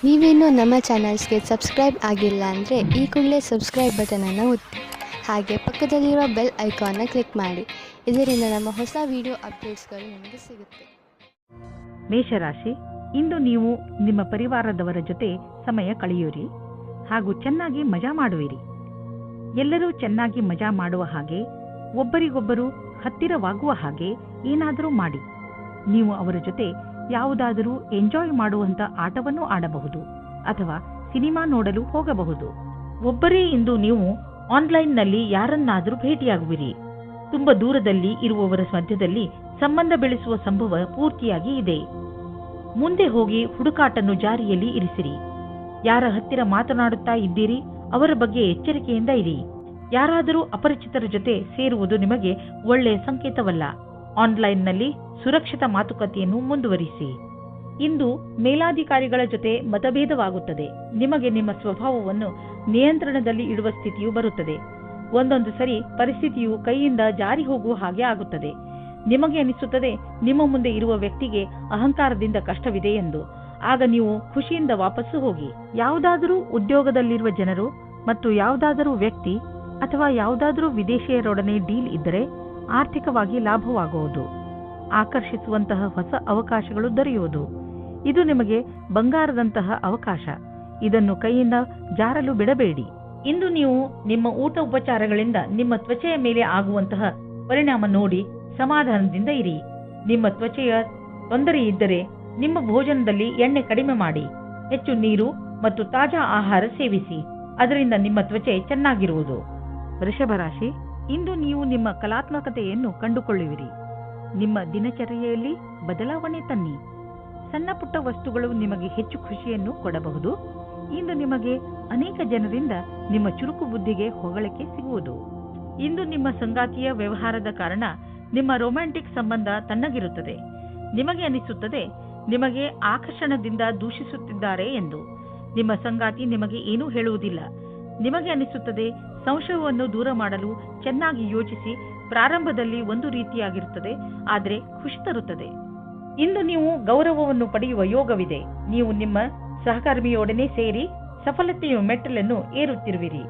ನೀವೇನೂ ನಮ್ಮ ಚಾನಲ್ಸ್ಗೆ ಸಬ್ಸ್ಕ್ರೈಬ್ ಆಗಿಲ್ಲ ಅಂದರೆ ಈ ಕೂಡಲೇ ಸಬ್ಸ್ಕ್ರೈಬ್ ಬಟನನ್ನು ಒತ್ತಿ ಹಾಗೆ ಪಕ್ಕದಲ್ಲಿರುವ ಬೆಲ್ ಐಕಾನ್ನ ಕ್ಲಿಕ್ ಮಾಡಿ. ಇದರಿಂದ ನಮ್ಮ ಹೊಸ ವಿಡಿಯೋ ಅಪ್ಡೇಟ್ಸ್ಗಳು ನಿಮಗೆ ಸಿಗುತ್ತೆ. ಮೇಷರಾಶಿ, ಇಂದು ನೀವು ನಿಮ್ಮ ಪರಿವಾರದವರ ಜೊತೆ ಸಮಯ ಕಳೆಯುವಿರಿ ಹಾಗೂ ಚೆನ್ನಾಗಿ ಮಜಾ ಮಾಡುವಿರಿ. ಎಲ್ಲರೂ ಚೆನ್ನಾಗಿ ಮಜಾ ಮಾಡುವ ಹಾಗೆ, ಒಬ್ಬರಿಗೊಬ್ಬರು ಹತ್ತಿರವಾಗುವ ಹಾಗೆ ಏನಾದರೂ ಮಾಡಿ. ನೀವು ಅವರ ಜೊತೆ ಯಾವುದಾದರೂ ಎಂಜಾಯ್ ಮಾಡುವಂತ ಆಟವನ್ನು ಆಡಬಹುದು ಅಥವಾ ಸಿನಿಮಾ ನೋಡಲು ಹೋಗಬಹುದು. ಒಬ್ಬರೇ ಇಂದು ನೀವು ಆನ್ಲೈನ್ನಲ್ಲಿ ಯಾರನ್ನಾದರೂ ಭೇಟಿಯಾಗುವಿರಿ. ತುಂಬಾ ದೂರದಲ್ಲಿ ಇರುವವರ ಮಧ್ಯದಲ್ಲಿ ಸಂಬಂಧ ಬೆಳೆಸುವ ಸಂಭವ ಪೂರ್ತಿಯಾಗಿ ಇದೆ. ಮುಂದೆ ಹೋಗಿ ಹುಡುಕಾಟನ್ನು ಜಾರಿಯಲ್ಲಿ ಇರಿಸಿರಿ. ಯಾರ ಹತ್ತಿರ ಮಾತನಾಡುತ್ತಾ ಇದ್ದೀರಿ ಅವರ ಬಗ್ಗೆ ಎಚ್ಚರಿಕೆಯಿಂದ ಇರಿ. ಯಾರಾದರೂ ಅಪರಿಚಿತರ ಜೊತೆ ಸೇರುವುದು ನಿಮಗೆ ಒಳ್ಳೆಯ ಸಂಕೇತವಲ್ಲ. ಆನ್ಲೈನ್ನಲ್ಲಿ ಸುರಕ್ಷಿತ ಮಾತುಕತೆಯನ್ನು ಮುಂದುವರಿಸಿ. ಇಂದು ಮೇಲಾಧಿಕಾರಿಗಳ ಜೊತೆ ಮತಭೇದವಾಗುತ್ತದೆ. ನಿಮಗೆ ನಿಮ್ಮ ಸ್ವಭಾವವನ್ನು ನಿಯಂತ್ರಣದಲ್ಲಿ ಇಡುವ ಸ್ಥಿತಿಯು ಬರುತ್ತದೆ. ಒಂದೊಂದು ಸರಿ ಪರಿಸ್ಥಿತಿಯು ಕೈಯಿಂದ ಜಾರಿ ಹೋಗುವ ಹಾಗೆ ಆಗುತ್ತದೆ. ನಿಮಗೆ ಅನಿಸುತ್ತದೆ ನಿಮ್ಮ ಮುಂದೆ ಇರುವ ವ್ಯಕ್ತಿಗೆ ಅಹಂಕಾರದಿಂದ ಕಷ್ಟವಿದೆ ಎಂದು. ಆಗ ನೀವು ಖುಷಿಯಿಂದ ವಾಪಸ್ಸು ಹೋಗಿ. ಯಾವುದಾದರೂ ಉದ್ಯೋಗದಲ್ಲಿರುವ ಜನರು ಮತ್ತು ಯಾವುದಾದರೂ ವ್ಯಕ್ತಿ ಅಥವಾ ಯಾವುದಾದರೂ ವಿದೇಶಿಯರೊಡನೆ ಡೀಲ್ ಇದ್ದರೆ ಆರ್ಥಿಕವಾಗಿ ಲಾಭವಾಗುವುದು. ಆಕರ್ಷಿಸುವಂತಹ ಹೊಸ ಅವಕಾಶಗಳು ದೊರೆಯುವುದು. ಇದು ನಿಮಗೆ ಬಂಗಾರದಂತಹ ಅವಕಾಶ. ಇದನ್ನು ಕೈಯಿಂದ ಜಾರಲು ಬಿಡಬೇಡಿ. ಇಂದು ನೀವು ನಿಮ್ಮ ಊಟ ಉಪಚಾರಗಳಿಂದ ನಿಮ್ಮ ತ್ವಚೆಯ ಮೇಲೆ ಆಗುವಂತಹ ಪರಿಣಾಮ ನೋಡಿ ಸಮಾಧಾನದಿಂದ ಇರಿ. ನಿಮ್ಮ ತ್ವಚೆಯ ತೊಂದರೆ ಇದ್ದರೆ ನಿಮ್ಮ ಭೋಜನದಲ್ಲಿ ಎಣ್ಣೆ ಕಡಿಮೆ ಮಾಡಿ. ಹೆಚ್ಚು ನೀರು ಮತ್ತು ತಾಜಾ ಆಹಾರ ಸೇವಿಸಿ. ಅದರಿಂದ ನಿಮ್ಮ ತ್ವಚೆ ಚೆನ್ನಾಗಿರುವುದು. ವೃಷಭ ರಾಶಿ, ಇಂದು ನೀವು ನಿಮ್ಮ ಕಲಾತ್ಮಕತೆಯನ್ನು ಕಂಡುಕೊಳ್ಳುವಿರಿ. ನಿಮ್ಮ ದಿನಚರ್ಯೆಯಲ್ಲಿ ಬದಲಾವಣೆ ತನ್ನಿ. ಸಣ್ಣ ಪುಟ್ಟ ವಸ್ತುಗಳು ನಿಮಗೆ ಹೆಚ್ಚು ಖುಷಿಯನ್ನು ಕೊಡಬಹುದು. ಇಂದು ನಿಮಗೆ ಅನೇಕ ಜನರಿಂದ ನಿಮ್ಮ ಚುರುಕು ಬುದ್ಧಿಗೆ ಹೊಗಳಿಕೆ ಸಿಗುವುದು. ಇಂದು ನಿಮ್ಮ ಸಂಗಾತಿಯ ವ್ಯವಹಾರದ ಕಾರಣ ನಿಮ್ಮ ರೊಮ್ಯಾಂಟಿಕ್ ಸಂಬಂಧ ತಣ್ಣಗಿರುತ್ತದೆ. ನಿಮಗೆ ಅನಿಸುತ್ತದೆ ನಿಮಗೆ ಆಕರ್ಷಣದಿಂದ ದೂಷಿಸುತ್ತಿದ್ದಾರೆ ಎಂದು. ನಿಮ್ಮ ಸಂಗಾತಿ ನಿಮಗೆ ಏನೂ ಹೇಳುವುದಿಲ್ಲ. ನಿಮಗೆ ಅನಿಸುತ್ತದೆ ಸಂಶಯವನ್ನು ದೂರ ಮಾಡಲು ಚೆನ್ನಾಗಿ ಯೋಚಿಸಿ. ಪ್ರಾರಂಭದಲ್ಲಿ ಒಂದು ರೀತಿಯಾಗಿರುತ್ತದೆ, ಆದರೆ ಖುಷಿ ತರುತ್ತದೆ. ಇಂದು ನೀವು ಗೌರವವನ್ನು ಪಡೆಯುವ ಯೋಗವಿದೆ. ನೀವು ನಿಮ್ಮ ಸಹಕರ್ಮಿಯೊಡನೆ ಸೇರಿ ಸಫಲತೆಯ ಮೆಟ್ಟಲನ್ನು ಏರುತ್ತಿರುವಿರಿ.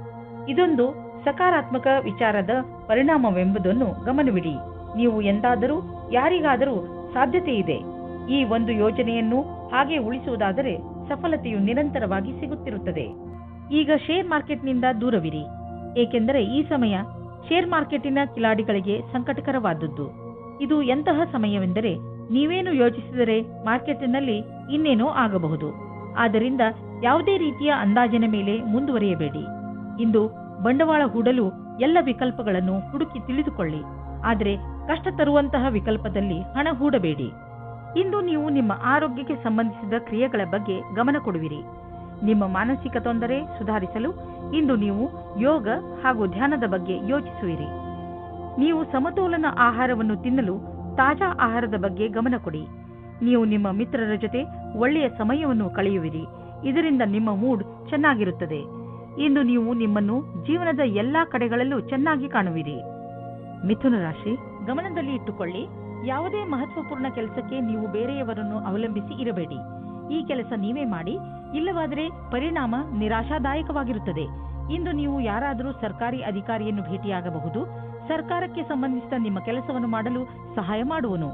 ಇದೊಂದು ಸಕಾರಾತ್ಮಕ ವಿಚಾರದ ಪರಿಣಾಮವೆಂಬುದನ್ನು ಗಮನವಿಡಿ. ನೀವು ಎಂದಾದರೂ ಯಾರಿಗಾದರೂ ಸಾಧ್ಯತೆ ಇದೆ. ಈ ಒಂದು ಯೋಜನೆಯನ್ನು ಹಾಗೆ ಉಳಿಸುವುದಾದರೆ ಸಫಲತೆಯು ನಿರಂತರವಾಗಿ ಸಿಗುತ್ತಿರುತ್ತದೆ. ಈಗ ಶೇರ್ ಮಾರ್ಕೆಟ್ನಿಂದ ದೂರವಿರಿ, ಏಕೆಂದರೆ ಈ ಸಮಯ ಶೇರ್ ಮಾರ್ಕೆಟಿನ ಕಿಲಾಡಿಗಳಿಗೆ ಸಂಕಟಕರವಾದದ್ದು. ಇದು ಎಂತಹ ಸಮಯವೆಂದರೆ ನೀವೇನು ಯೋಚಿಸಿದರೆ ಮಾರ್ಕೆಟಿನಲ್ಲಿ ಇನ್ನೇನೋ ಆಗಬಹುದು. ಆದ್ದರಿಂದ ಯಾವುದೇ ರೀತಿಯ ಅಂದಾಜಿನ ಮೇಲೆ ಮುಂದುವರಿಯಬೇಡಿ. ಇಂದು ಬಂಡವಾಳ ಹೂಡಲು ಎಲ್ಲ ವಿಕಲ್ಪಗಳನ್ನು ಹುಡುಕಿ ತಿಳಿದುಕೊಳ್ಳಿ, ಆದರೆ ಕಷ್ಟ ತರುವಂತಹ ವಿಕಲ್ಪದಲ್ಲಿ ಹಣ ಹೂಡಬೇಡಿ. ಇಂದು ನೀವು ನಿಮ್ಮ ಆರೋಗ್ಯಕ್ಕೆ ಸಂಬಂಧಿಸಿದ ಕ್ರಿಯೆಗಳ ಬಗ್ಗೆ ಗಮನ ಕೊಡುವಿರಿ. ನಿಮ್ಮ ಮಾನಸಿಕ ತೊಂದರೆ ಸುಧಾರಿಸಲು ಇಂದು ನೀವು ಯೋಗ ಹಾಗೂ ಧ್ಯಾನದ ಬಗ್ಗೆ ಯೋಚಿಸುವಿರಿ. ನೀವು ಸಮತೋಲನ ಆಹಾರವನ್ನು ತಿನ್ನಲು ತಾಜಾ ಆಹಾರದ ಬಗ್ಗೆ ಗಮನ ಕೊಡಿ. ನೀವು ನಿಮ್ಮ ಮಿತ್ರರ ಜೊತೆ ಒಳ್ಳೆಯ ಸಮಯವನ್ನು ಕಳೆಯುವಿರಿ. ಇದರಿಂದ ನಿಮ್ಮ ಮೂಡ್ ಚೆನ್ನಾಗಿರುತ್ತದೆ. ಇಂದು ನೀವು ನಿಮ್ಮನ್ನು ಜೀವನದ ಎಲ್ಲಾ ಕಡೆಗಳಲ್ಲೂ ಚೆನ್ನಾಗಿ ಕಾಣುವಿರಿ. ಮಿಥುನ ರಾಶಿ, ಗಮನದಲ್ಲಿ ಇಟ್ಟುಕೊಳ್ಳಿ, ಯಾವುದೇ ಮಹತ್ವಪೂರ್ಣ ಕೆಲಸಕ್ಕೆ ನೀವು ಬೇರೆಯವರನ್ನು ಅವಲಂಬಿಸಿ ಇರಬೇಡಿ. ಈ ಕೆಲಸ ನೀವೇ ಮಾಡಿ, ಇಲ್ಲವಾದರೆ ಪರಿಣಾಮ ನಿರಾಶಾದಾಯಕವಾಗಿರುತ್ತದೆ. ಇಂದು ನೀವು ಯಾರಾದರೂ ಸರ್ಕಾರಿ ಅಧಿಕಾರಿಯನ್ನು ಭೇಟಿಯಾಗಬಹುದು. ಸರ್ಕಾರಕ್ಕೆ ಸಂಬಂಧಿಸಿದ ನಿಮ್ಮ ಕೆಲಸವನ್ನು ಮಾಡಲು ಸಹಾಯ ಮಾಡುವನು.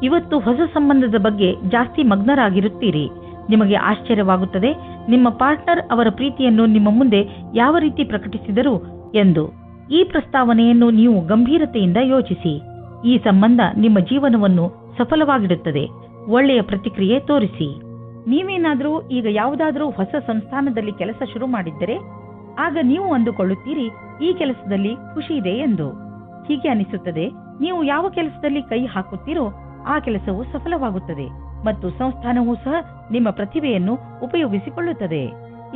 ಇವತ್ತು ಹೊಸ ಸಂಬಂಧದ ಬಗ್ಗೆ ಜಾಸ್ತಿ ಮಗ್ನರಾಗಿರುತ್ತೀರಿ. ನಿಮಗೆ ಆಶ್ಚರ್ಯವಾಗುತ್ತದೆ ನಿಮ್ಮ ಪಾರ್ಟ್ನರ್ ಅವರ ಪ್ರೀತಿಯನ್ನು ನಿಮ್ಮ ಮುಂದೆ ಯಾವ ರೀತಿ ಪ್ರಕಟಿಸಿದರು ಎಂದು. ಈ ಪ್ರಸ್ತಾವನೆಯನ್ನು ನೀವು ಗಂಭೀರತೆಯಿಂದ ಯೋಚಿಸಿ. ಈ ಸಂಬಂಧ ನಿಮ್ಮ ಜೀವನವನ್ನು ಸಫಲವಾಗಿಡುತ್ತದೆ. ಒಳ್ಳೆಯ ಪ್ರತಿಕ್ರಿಯೆ ತೋರಿಸಿ. ನೀವೇನಾದರೂ ಈಗ ಯಾವುದಾದರೂ ಹೊಸ ಸಂಸ್ಥಾನದಲ್ಲಿ ಕೆಲಸ ಶುರು ಮಾಡಿದ್ದರೆ ಆಗ ನೀವು ಅಂದುಕೊಳ್ಳುತ್ತೀರಿ ಈ ಕೆಲಸದಲ್ಲಿ ಖುಷಿ ಇದೆ ಎಂದು. ಹೀಗೆ ಅನಿಸುತ್ತದೆ ನೀವು ಯಾವ ಕೆಲಸದಲ್ಲಿ ಕೈ ಹಾಕುತ್ತೀರೋ ಆ ಕೆಲಸವು ಸಫಲವಾಗುತ್ತದೆ ಮತ್ತು ಸಂಸ್ಥಾನವೂ ಸಹ ನಿಮ್ಮ ಪ್ರತಿಭೆಯನ್ನು ಉಪಯೋಗಿಸಿಕೊಳ್ಳುತ್ತದೆ.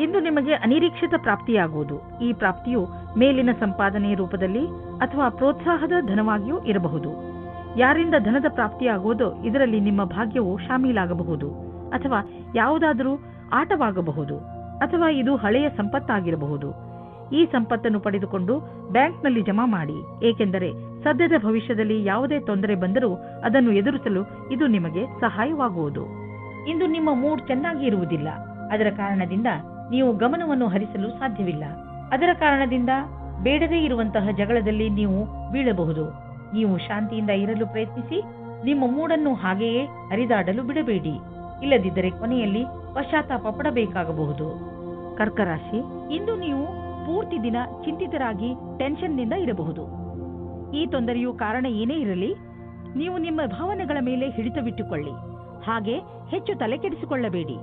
ಇಂದು ನಿಮಗೆ ಅನಿರೀಕ್ಷಿತ ಪ್ರಾಪ್ತಿಯಾಗುವುದು. ಈ ಪ್ರಾಪ್ತಿಯು ಮೇಲಿನ ಸಂಪಾದನೆಯ ರೂಪದಲ್ಲಿ ಅಥವಾ ಪ್ರೋತ್ಸಾಹದ ಧನವಾಗಿಯೂ ಇರಬಹುದು. ಯಾರಿಂದ ಧನದ ಪ್ರಾಪ್ತಿಯಾಗುವುದೋ ಇದರಲ್ಲಿ ನಿಮ್ಮ ಭಾಗ್ಯವು ಶಾಮೀಲಾಗಬಹುದು, ಅಥವಾ ಯಾವುದಾದರೂ ಆಟವಾಗಬಹುದು, ಅಥವಾ ಇದು ಹಳೆಯ ಸಂಪತ್ತಾಗಿರಬಹುದು. ಈ ಸಂಪತ್ತನ್ನು ಪಡೆದುಕೊಂಡು ಬ್ಯಾಂಕ್ನಲ್ಲಿ ಜಮಾ ಮಾಡಿ, ಏಕೆಂದರೆ ಸದ್ಯದ ಭವಿಷ್ಯದಲ್ಲಿ ಯಾವುದೇ ತೊಂದರೆ ಬಂದರೂ ಅದನ್ನು ಎದುರಿಸಲು ಇದು ನಿಮಗೆ ಸಹಾಯವಾಗುವುದು. ಇಂದು ನಿಮ್ಮ ಮೂಡ್ ಚೆನ್ನಾಗಿ ಇರುವುದಿಲ್ಲ. ಅದರ ಕಾರಣದಿಂದ ನೀವು ಗಮನವನ್ನು ಹರಿಸಲು ಸಾಧ್ಯವಿಲ್ಲ. ಅದರ ಕಾರಣದಿಂದ ಬೇಡದೇ ಇರುವಂತಹ ಜಗಳದಲ್ಲಿ ನೀವು ಬೀಳಬಹುದು. ನೀವು ಶಾಂತಿಯಿಂದ ಇರಲು ಪ್ರಯತ್ನಿಸಿ. ನಿಮ್ಮ ಮೂಡನ್ನು ಹಾಗೆಯೇ ಹರಿದಾಡಲು ಬಿಡಬೇಡಿ. ಇಲ್ಲದಿದ್ದರೆ ಕೊನೆಯಲ್ಲಿ ಪಶ್ಚಾತ್ತಾಪ ಪಡಬೇಕಾಗಬಹುದು. ಕರ್ಕರಾಶಿ, ಇಂದು ನೀವು ಪೂರ್ತಿ ದಿನ ಚಿಂತಿತರಾಗಿ ಟೆನ್ಷನ್ನಿಂದ ಇರಬಹುದು. ಈ ತೊಂದರೆಯು ಕಾರಣ ಏನೇ ಇರಲಿ, ನೀವು ನಿಮ್ಮ ಭಾವನೆಗಳ ಮೇಲೆ ಹಿಡಿತವಿಟ್ಟುಕೊಳ್ಳಿ. ಹಾಗೆ ಹೆಚ್ಚು ತಲೆ ಕೆಡಿಸಿಕೊಳ್ಳಬೇಡಿ.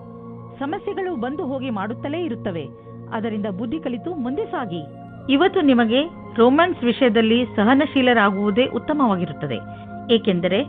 ಸಮಸ್ಯೆಗಳು ಬಂದು ಹೋಗಿ ಮಾಡುತ್ತಲೇ ಇರುತ್ತವೆ. ಅದರಿಂದ ಬುದ್ಧಿ ಕಲಿತು ಮುಂದೆ ಸಾಗಿ. ಇವತ್ತು ನಿಮಗೆ ರೊಮ್ಯಾನ್ಸ್ ವಿಷಯದಲ್ಲಿ ಸಹನಶೀಲರಾಗುವುದೇ ಉತ್ತಮವಾಗಿರುತ್ತದೆ. ಏಕೆಂದರೆ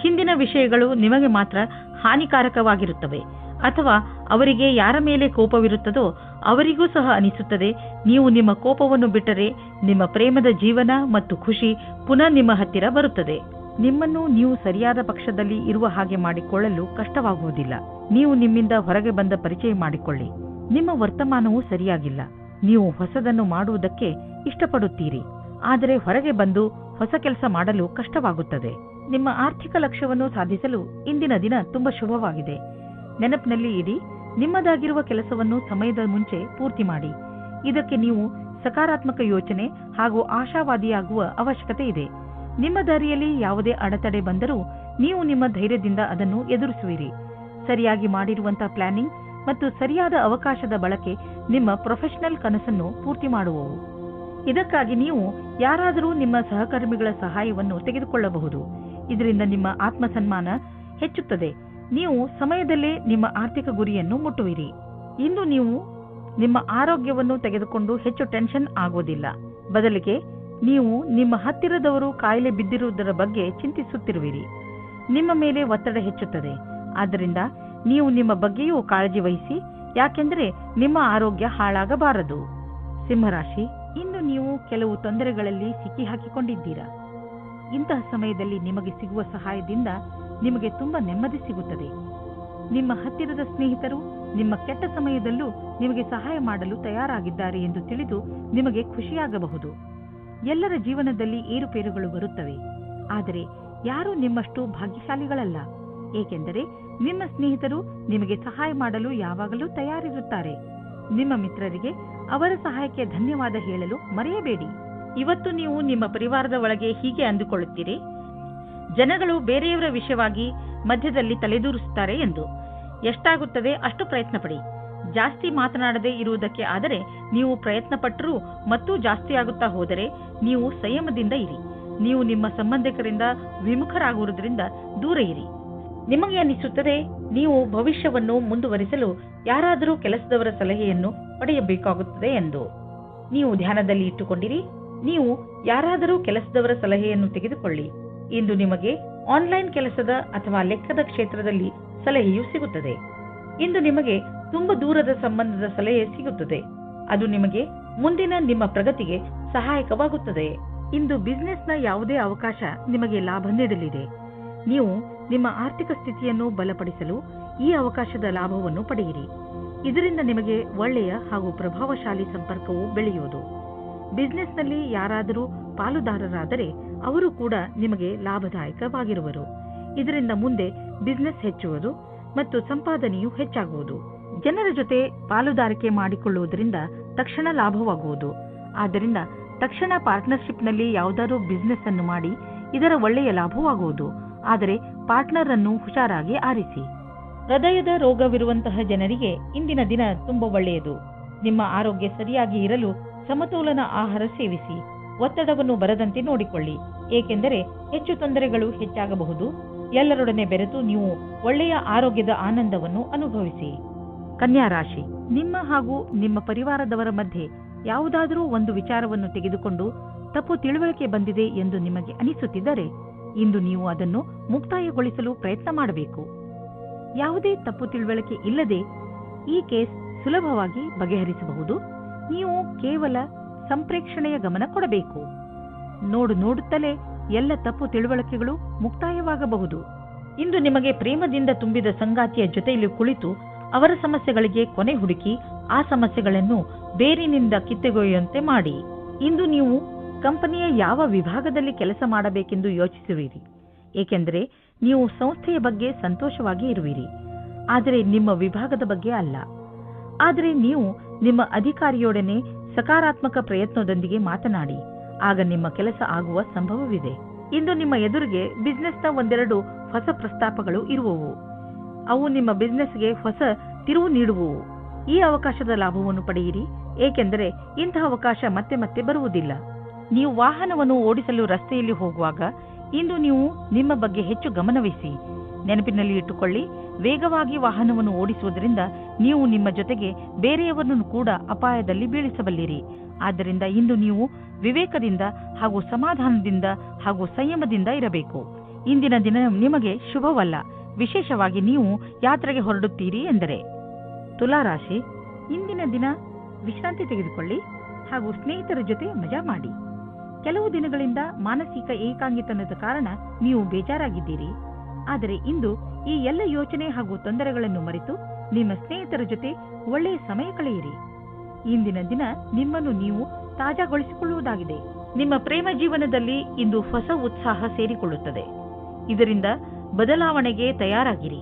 ಹಿಂದಿನ ವಿಷಯಗಳು ನಿಮಗೆ ಮಾತ್ರ ಹಾನಿಕಾರಕವಾಗಿರುತ್ತವೆ. ಅಥವಾ ಅವರಿಗೆ ಯಾರ ಮೇಲೆ ಕೋಪವಿರುತ್ತದೋ ಅವರಿಗೂ ಸಹ ಅನಿಸುತ್ತದೆ. ನೀವು ನಿಮ್ಮ ಕೋಪವನ್ನು ಬಿಟ್ಟರೆ ನಿಮ್ಮ ಪ್ರೇಮದ ಜೀವನ ಮತ್ತು ಖುಷಿ ಪುನಃ ನಿಮ್ಮ ಹತ್ತಿರ ಬರುತ್ತದೆ. ನಿಮ್ಮನ್ನು ನೀವು ಸರಿಯಾದ ಪಕ್ಷದಲ್ಲಿ ಇರುವ ಹಾಗೆ ಮಾಡಿಕೊಳ್ಳಲು ಕಷ್ಟವಾಗುವುದಿಲ್ಲ. ನೀವು ನಿಮ್ಮಿಂದ ಹೊರಗೆ ಬಂದ ಪರಿಚಯ ಮಾಡಿಕೊಳ್ಳಿ. ನಿಮ್ಮ ವರ್ತಮಾನವೂ ಸರಿಯಾಗಿಲ್ಲ. ನೀವು ಹೊಸದನ್ನು ಮಾಡುವುದಕ್ಕೆ ಇಷ್ಟಪಡುತ್ತೀರಿ, ಆದರೆ ಹೊರಗೆ ಬಂದು ಹೊಸ ಕೆಲಸ ಮಾಡಲು ಕಷ್ಟವಾಗುತ್ತದೆ. ನಿಮ್ಮ ಆರ್ಥಿಕ ಲಕ್ಷ್ಯವನ್ನು ಸಾಧಿಸಲು ಇಂದಿನ ದಿನ ತುಂಬಾ ಶುಭವಾಗಿದೆ. ನೆನಪಿನಲ್ಲಿ ಇಡಿ, ನಿಮ್ಮದಾಗಿರುವ ಕೆಲಸವನ್ನು ಸಮಯದ ಮುಂಚೆ ಪೂರ್ತಿ ಮಾಡಿ. ಇದಕ್ಕೆ ನೀವು ಸಕಾರಾತ್ಮಕ ಯೋಚನೆ ಹಾಗೂ ಆಶಾವಾದಿಯಾಗುವ ಅವಶ್ಯಕತೆ ಇದೆ. ನಿಮ್ಮ ದಾರಿಯಲ್ಲಿ ಯಾವುದೇ ಅಡೆತಡೆ ಬಂದರೂ ನೀವು ನಿಮ್ಮ ಧೈರ್ಯದಿಂದ ಅದನ್ನು ಎದುರಿಸುವಿರಿ. ಸರಿಯಾಗಿ ಮಾಡಿರುವಂತಹ ಪ್ಲಾನಿಂಗ್ ಮತ್ತು ಸರಿಯಾದ ಅವಕಾಶದ ಬಳಕೆ ನಿಮ್ಮ ಪ್ರೊಫೆಷನಲ್ ಕನಸನ್ನು ಪೂರ್ತಿ ಮಾಡುವವು. ಇದಕ್ಕಾಗಿ ನೀವು ಯಾರಾದರೂ ನಿಮ್ಮ ಸಹಕರ್ಮಿಗಳ ಸಹಾಯವನ್ನು ತೆಗೆದುಕೊಳ್ಳಬಹುದು. ಇದರಿಂದ ನಿಮ್ಮ ಆತ್ಮಸನ್ಮಾನ ಹೆಚ್ಚುತ್ತದೆ. ನೀವು ಸಮಯದಲ್ಲೇ ನಿಮ್ಮ ಆರ್ಥಿಕ ಗುರಿಯನ್ನು ಮುಟ್ಟುವಿರಿ. ಇಂದು ನೀವು ನಿಮ್ಮ ಆರೋಗ್ಯವನ್ನು ತೆಗೆದುಕೊಂಡು ಹೆಚ್ಚು ಟೆನ್ಷನ್ ಆಗೋದಿಲ್ಲ. ಬದಲಿಗೆ ನೀವು ನಿಮ್ಮ ಹತ್ತಿರದವರು ಕಾಯಿಲೆ ಬಿದ್ದಿರುವುದರ ಬಗ್ಗೆ ಚಿಂತಿಸುತ್ತಿರುವಿರಿ. ನಿಮ್ಮ ಮೇಲೆ ಒತ್ತಡ ಹೆಚ್ಚುತ್ತದೆ. ಆದ್ದರಿಂದ ನೀವು ನಿಮ್ಮ ಬಗ್ಗೆಯೂ ಕಾಳಜಿ ವಹಿಸಿ, ಯಾಕೆಂದರೆ ನಿಮ್ಮ ಆರೋಗ್ಯ ಹಾಳಾಗಬಾರದು. ಸಿಂಹರಾಶಿ, ಇಂದು ನೀವು ಕೆಲವು ತೊಂದರೆಗಳಲ್ಲಿ ಸಿಕ್ಕಿ ಹಾಕಿಕೊಂಡಿದ್ದೀರಾ. ಇಂತಹ ಸಮಯದಲ್ಲಿ ನಿಮಗೆ ಸಿಗುವ ಸಹಾಯದಿಂದ ನಿಮಗೆ ತುಂಬಾ ನೆಮ್ಮದಿ ಸಿಗುತ್ತದೆ. ನಿಮ್ಮ ಹತ್ತಿರದ ಸ್ನೇಹಿತರು ನಿಮ್ಮ ಕೆಟ್ಟ ಸಮಯದಲ್ಲೂ ನಿಮಗೆ ಸಹಾಯ ಮಾಡಲು ತಯಾರಾಗಿದ್ದಾರೆ ಎಂದು ತಿಳಿದು ನಿಮಗೆ ಖುಷಿಯಾಗಬಹುದು. ಎಲ್ಲರ ಜೀವನದಲ್ಲಿ ಏರುಪೇರುಗಳು ಬರುತ್ತವೆ, ಆದರೆ ಯಾರೂ ನಿಮ್ಮಷ್ಟು ಭಾಗ್ಯಶಾಲಿಗಳಲ್ಲ. ಏಕೆಂದರೆ ನಿಮ್ಮ ಸ್ನೇಹಿತರು ನಿಮಗೆ ಸಹಾಯ ಮಾಡಲು ಯಾವಾಗಲೂ ತಯಾರಿರುತ್ತಾರೆ. ನಿಮ್ಮ ಮಿತ್ರರಿಗೆ ಅವರ ಸಹಾಯಕ್ಕೆ ಧನ್ಯವಾದ ಹೇಳಲು ಮರೆಯಬೇಡಿ. ಇವತ್ತು ನೀವು ನಿಮ್ಮ ಪರಿವಾರದ ಒಳಗೆ ಹೀಗೆ ಅಂದುಕೊಳ್ಳುತ್ತೀರಿ, ಜನಗಳು ಬೇರೆಯವರ ವಿಷಯವಾಗಿ ಮಧ್ಯದಲ್ಲಿ ತಲೆದೂರಿಸುತ್ತಾರೆ ಎಂದು. ಎಷ್ಟಾಗುತ್ತದೆ ಅಷ್ಟು ಪ್ರಯತ್ನ ಪಡಿ. ಜಾಸ್ತಿ ಮಾತನಾಡದೇ ಇರುವುದಕ್ಕೆ ಆದರೆ ನೀವು ಪ್ರಯತ್ನ ಪಟ್ಟರೂ ಮತ್ತೂ ಜಾಸ್ತಿ ಆಗುತ್ತಾ ಹೋದರೆ ನೀವು ಸಂಯಮದಿಂದ ಇರಿ. ನೀವು ನಿಮ್ಮ ಸಂಬಂಧಿಕರಿಂದ ವಿಮುಖರಾಗುವುದರಿಂದ ದೂರ ಇರಿ. ನಿಮಗೆ ಅನಿಸುತ್ತದೆ ನೀವು ಭವಿಷ್ಯವನ್ನು ಮುಂದುವರಿಸಲು ಯಾರಾದರೂ ಕೆಲಸದವರ ಸಲಹೆಯನ್ನು ಪಡೆಯಬೇಕಾಗುತ್ತದೆ ಎಂದು. ನೀವು ಧ್ಯಾನದಲ್ಲಿ ಇಟ್ಟುಕೊಂಡಿರಿ. ನೀವು ಯಾರಾದರೂ ಕೆಲಸದವರ ಸಲಹೆಯನ್ನು ತೆಗೆದುಕೊಳ್ಳಿ. ಇಂದು ನಿಮಗೆ ಆನ್ಲೈನ್ ಕೆಲಸದ ಅಥವಾ ಲೆಕ್ಕದ ಕ್ಷೇತ್ರದಲ್ಲಿ ಸಲಹೆಯೂ ಸಿಗುತ್ತದೆ. ಇಂದು ನಿಮಗೆ ತುಂಬಾ ದೂರದ ಸಂಬಂಧದ ಸಲಹೆ ಸಿಗುತ್ತದೆ. ಅದು ನಿಮಗೆ ಮುಂದಿನ ನಿಮ್ಮ ಪ್ರಗತಿಗೆ ಸಹಾಯಕವಾಗುತ್ತದೆ. ಇಂದು ಬಿಸಿನೆಸ್ನ ಯಾವುದೇ ಅವಕಾಶ ನಿಮಗೆ ಲಾಭ ನೀಡಲಿದೆ. ನೀವು ನಿಮ್ಮ ಆರ್ಥಿಕ ಸ್ಥಿತಿಯನ್ನು ಬಲಪಡಿಸಲು ಈ ಅವಕಾಶದ ಲಾಭವನ್ನು ಪಡೆಯಿರಿ. ಇದರಿಂದ ನಿಮಗೆ ಒಳ್ಳೆಯ ಹಾಗೂ ಪ್ರಭಾವಶಾಲಿ ಸಂಪರ್ಕವು ಬೆಳೆಯುವುದು. ಬಿಸಿನೆಸ್ನಲ್ಲಿ ಯಾರಾದರೂ ಪಾಲುದಾರರಾದರೆ ಅವರು ಕೂಡ ನಿಮಗೆ ಲಾಭದಾಯಕವಾಗಿರುವರು. ಇದರಿಂದ ಮುಂದೆ ಬಿಸಿನೆಸ್ ಹೆಚ್ಚುವುದು ಮತ್ತು ಸಂಪಾದನೆಯು ಹೆಚ್ಚಾಗುವುದು. ಜನರ ಜೊತೆ ಪಾಲುದಾರಿಕೆ ಮಾಡಿಕೊಳ್ಳುವುದರಿಂದ ತಕ್ಷಣ ಲಾಭವಾಗುವುದು. ಆದ್ದರಿಂದ ತಕ್ಷಣ ಪಾರ್ಟ್ನರ್ಶಿಪ್ನಲ್ಲಿ ಯಾವುದಾದ್ರೂ ಬಿಸಿನೆಸ್ ಅನ್ನು ಮಾಡಿ ಇದರ ಒಳ್ಳೆಯ ಲಾಭವಾಗುವುದು. ಆದರೆ ಪಾರ್ಟ್ನರ್ ಅನ್ನು ಹುಷಾರಾಗಿ ಆರಿಸಿ. ಹೃದಯದ ರೋಗವಿರುವಂತಹ ಜನರಿಗೆ ಇಂದಿನ ದಿನ ತುಂಬಾ ಒಳ್ಳೆಯದು. ನಿಮ್ಮ ಆರೋಗ್ಯ ಸರಿಯಾಗಿ ಇರಲು ಸಮತೋಲನ ಆಹಾರ ಸೇವಿಸಿ. ಒತ್ತಡವನ್ನು ಬರದಂತೆ ನೋಡಿಕೊಳ್ಳಿ, ಏಕೆಂದರೆ ಹೆಚ್ಚು ತೊಂದರೆಗಳು ಹೆಚ್ಚಾಗಬಹುದು. ಎಲ್ಲರೊಡನೆ ಬೆರೆತು ನೀವು ಒಳ್ಳೆಯ ಆರೋಗ್ಯದ ಆನಂದವನ್ನು ಅನುಭವಿಸಿ. ಕನ್ಯಾ ರಾಶಿ, ನಿಮ್ಮ ಹಾಗೂ ನಿಮ್ಮ ಪರಿವಾರದವರ ಮಧ್ಯೆ ಯಾವುದಾದರೂ ಒಂದು ವಿಚಾರವನ್ನು ತೆಗೆದುಕೊಂಡು ತಪ್ಪು ತಿಳುವಳಿಕೆ ಬಂದಿದೆ ಎಂದು ನಿಮಗೆ ಅನಿಸುತ್ತಿದ್ದರೆ ಇಂದು ನೀವು ಅದನ್ನು ಮುಕ್ತಾಯಗೊಳಿಸಲು ಪ್ರಯತ್ನ ಮಾಡಬೇಕು. ಯಾವುದೇ ತಪ್ಪು ತಿಳುವಳಿಕೆ ಇಲ್ಲದೆ ಈ ಕೇಸ್ ಸುಲಭವಾಗಿ ಬಗೆಹರಿಸಬಹುದು. ನೀವು ಕೇವಲ ಸಂಪ್ರೇಕ್ಷಣೆಯ ಗಮನ ಕೊಡಬೇಕು. ನೋಡುತ್ತಲೇ ಎಲ್ಲ ತಪ್ಪು ತಿಳುವಳಿಕೆಗಳು ಮುಕ್ತಾಯವಾಗಬಹುದು. ಇಂದು ನಿಮಗೆ ಪ್ರೇಮದಿಂದ ತುಂಬಿದ ಸಂಗಾತಿಯ ಜೊತೆಯಲ್ಲಿ ಕುಳಿತು ಅವರ ಸಮಸ್ಯೆಗಳಿಗೆ ಕೊನೆ ಹುಡುಕಿ ಆ ಸಮಸ್ಯೆಗಳನ್ನು ಬೇರಿನಿಂದ ಕಿತ್ತೊಗೆಯುವಂತೆ ಮಾಡಿ. ಇಂದು ನೀವು ಕಂಪನಿಯ ಯಾವ ವಿಭಾಗದಲ್ಲಿ ಕೆಲಸ ಮಾಡಬೇಕೆಂದು ಯೋಚಿಸುವಿರಿ, ಏಕೆಂದರೆ ನೀವು ಸಂಸ್ಥೆಯ ಬಗ್ಗೆ ಸಂತೋಷವಾಗಿ ಇರುವಿರಿ, ಆದರೆ ನಿಮ್ಮ ವಿಭಾಗದ ಬಗ್ಗೆ ಅಲ್ಲ. ಆದರೆ ನೀವು ನಿಮ್ಮ ಅಧಿಕಾರಿಯೊಡನೆ ಸಕಾರಾತ್ಮಕ ಪ್ರಯತ್ನದೊಂದಿಗೆ ಮಾತನಾಡಿ. ಆಗ ನಿಮ್ಮ ಕೆಲಸ ಆಗುವ ಸಂಭವವಿದೆ. ಇಂದು ನಿಮ್ಮ ಎದುರಿಗೆ ಬಿಸ್ನೆಸ್ನ ಒಂದೆರಡು ಹೊಸ ಪ್ರಸ್ತಾಪಗಳು ಇರುವವು. ಅವು ನಿಮ್ಮ ಬಿಸ್ನೆಸ್ಗೆ ಹೊಸ ತಿರುವು ನೀಡುವವು. ಈ ಅವಕಾಶದ ಲಾಭವನ್ನು ಪಡೆಯಿರಿ, ಏಕೆಂದರೆ ಇಂತಹ ಅವಕಾಶ ಮತ್ತೆ ಮತ್ತೆ ಬರುವುದಿಲ್ಲ. ನೀವು ವಾಹನವನ್ನು ಓಡಿಸಲು ರಸ್ತೆಯಲ್ಲಿ ಹೋಗುವಾಗ ಇಂದು ನೀವು ನಿಮ್ಮ ಬಗ್ಗೆ ಹೆಚ್ಚು ಗಮನವಹಿಸಿ. ನೆನಪಿನಲ್ಲಿ ಇಟ್ಟುಕೊಳ್ಳಿ, ವೇಗವಾಗಿ ವಾಹನವನ್ನು ಓಡಿಸುವುದರಿಂದ ನೀವು ನಿಮ್ಮ ಜೊತೆಗೆ ಬೇರೆಯವರನ್ನು ಕೂಡ ಅಪಾಯದಲ್ಲಿ ಬೀಳಿಸಬಲ್ಲಿರಿ. ಆದ್ದರಿಂದ ಇಂದು ನೀವು ವಿವೇಕದಿಂದ ಹಾಗೂ ಸಮಾಧಾನದಿಂದ ಹಾಗೂ ಸಂಯಮದಿಂದ ಇರಬೇಕು. ಇಂದಿನ ದಿನ ನಿಮಗೆ ಶುಭವಲ್ಲ, ವಿಶೇಷವಾಗಿ ನೀವು ಯಾತ್ರೆಗೆ ಹೊರಡುತ್ತೀರಿ ಎಂದರೆ. ತುಲಾರಾಶಿ, ಇಂದಿನ ದಿನ ವಿಶ್ರಾಂತಿ ತೆಗೆದುಕೊಳ್ಳಿ ಹಾಗೂ ಸ್ನೇಹಿತರ ಜೊತೆ ಮಜಾ ಮಾಡಿ. ಕೆಲವು ದಿನಗಳಿಂದ ಮಾನಸಿಕ ಏಕಾಂಗಿತನದ ಕಾರಣ ನೀವು ಬೇಜಾರಾಗಿದ್ದೀರಿ. ಆದರೆ ಇಂದು ಈ ಎಲ್ಲ ಯೋಚನೆ ಹಾಗೂ ತೊಂದರೆಗಳನ್ನು ಮರೆತು ನಿಮ್ಮ ಸ್ನೇಹಿತರ ಜೊತೆ ಒಳ್ಳೆಯ ಸಮಯ ಕಳೆಯಿರಿ. ಇಂದಿನ ದಿನ ನಿಮ್ಮನ್ನು ನೀವು ತಾಜಾಗೊಳಿಸಿಕೊಳ್ಳುವುದಾಗಿದೆ. ನಿಮ್ಮ ಪ್ರೇಮ ಜೀವನದಲ್ಲಿ ಇಂದು ಹೊಸ ಉತ್ಸಾಹ ಸೇರಿಕೊಳ್ಳುತ್ತದೆ. ಇದರಿಂದ ಬದಲಾವಣೆಗೆ ತಯಾರಾಗಿರಿ.